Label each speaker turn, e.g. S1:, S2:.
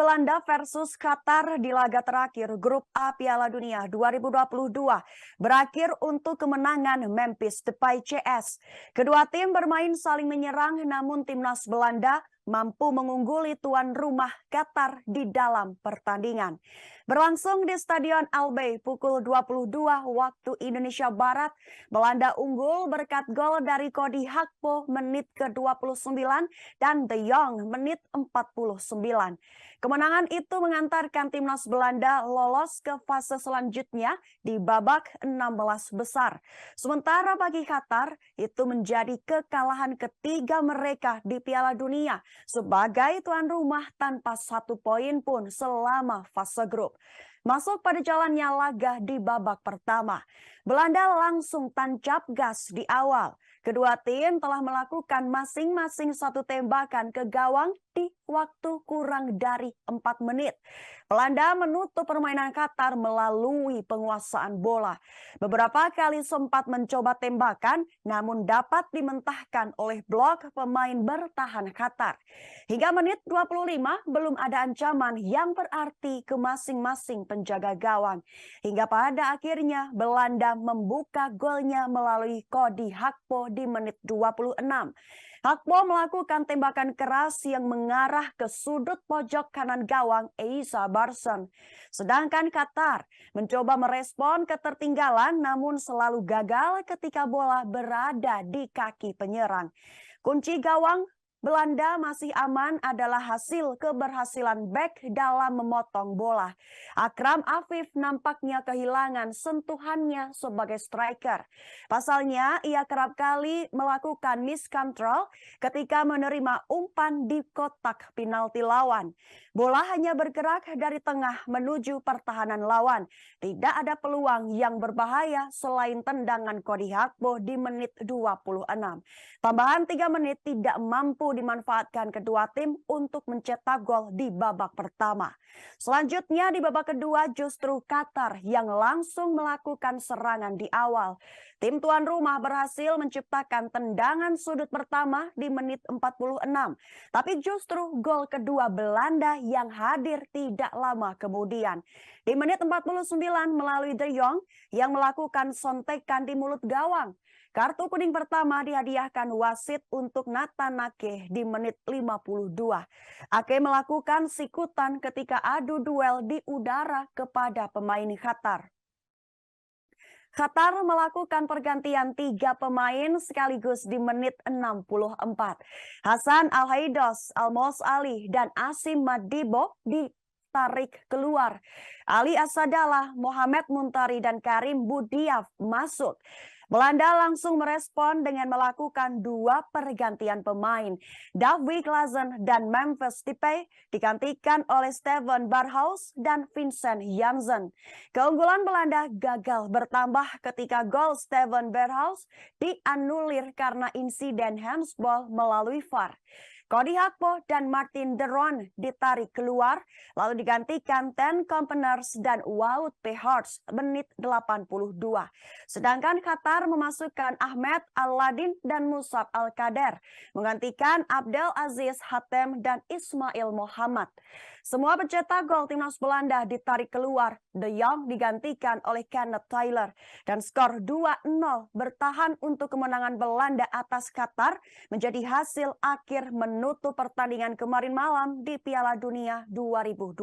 S1: Belanda versus Qatar di laga terakhir Grup A Piala Dunia 2022 berakhir untuk kemenangan Memphis Depay CS. Kedua tim bermain saling menyerang, namun timnas Belanda mampu mengungguli tuan rumah Qatar di dalam pertandingan. Berlangsung di Stadion Al Bay pukul 22 waktu Indonesia Barat, Belanda unggul berkat gol dari Cody Gakpo menit ke-29 dan De Jong menit 49. Kemenangan itu mengantarkan timnas Belanda lolos ke fase selanjutnya di babak 16 besar. Sementara bagi Qatar, itu menjadi kekalahan ketiga mereka di Piala Dunia sebagai tuan rumah tanpa satu poin pun selama fase grup. Masuk pada jalannya laga di babak pertama. Belanda langsung tancap gas di awal. Kedua tim telah melakukan masing-masing satu tembakan ke gawang di waktu kurang dari 4 menit. Belanda menutup permainan Qatar melalui penguasaan bola. Beberapa kali sempat mencoba tembakan, namun dapat dimentahkan oleh blok pemain bertahan Qatar. Hingga menit 25 belum ada ancaman yang berarti ke masing-masing penjaga gawang. Hingga pada akhirnya Belanda membuka golnya melalui Cody Gakpo di menit 26. Gakpo melakukan tembakan keras yang mengarah ke sudut pojok kanan gawang Eisa Barson. Sedangkan Qatar mencoba merespon ketertinggalan namun selalu gagal ketika bola berada di kaki penyerang. Kunci gawang Belanda masih aman adalah hasil keberhasilan bek dalam memotong bola. Akram Afif nampaknya kehilangan sentuhannya sebagai striker. Pasalnya, ia kerap kali melakukan miscontrol ketika menerima umpan di kotak penalti lawan. Bola hanya bergerak dari tengah menuju pertahanan lawan. Tidak ada peluang yang berbahaya selain tendangan Cody Gakpo di menit 26. Tambahan 3 menit tidak mampu dimanfaatkan kedua tim untuk mencetak gol di babak pertama. Selanjutnya di babak kedua justru Qatar yang langsung melakukan serangan di awal. Tim tuan rumah berhasil menciptakan tendangan sudut pertama di menit 46. Tapi justru gol kedua Belanda yang hadir tidak lama kemudian. Di menit 49 melalui De Jong yang melakukan sontekan di mulut gawang. Kartu kuning pertama dihadiahkan wasit untuk Nathan Ake di menit 52. Ake melakukan sikutan ketika adu duel di udara kepada pemain Qatar. Qatar melakukan pergantian 3 pemain sekaligus di menit 64. Hasan Al-Haidos, Almos Ali, dan Asim Madibo ditarik keluar. Ali Asadallah, Mohamed Muntari, dan Karim Budiaf masuk. Belanda langsung merespon dengan melakukan 2 pergantian pemain. Davy Klaassen dan Memphis Depay digantikan oleh Steven Berghuis dan Vincent Janssen. Keunggulan Belanda gagal bertambah ketika gol Steven Berghuis dianulir karena insiden handsball melalui VAR. Cody Gakpo dan Martin de Roon ditarik keluar, lalu digantikan Ten Kompeners dan Wout Weghorst menit 82. Sedangkan Qatar memasukkan Ahmed Al-Ladin dan Musab Al-Kader, menggantikan Abdel Aziz Hatem dan Ismail Mohamad. Semua pencetak gol timnas Belanda ditarik keluar. De Jong digantikan oleh Kenneth Taylor. Dan skor 2-0 bertahan untuk kemenangan Belanda atas Qatar menjadi hasil akhir menutup pertandingan kemarin malam di Piala Dunia 2022.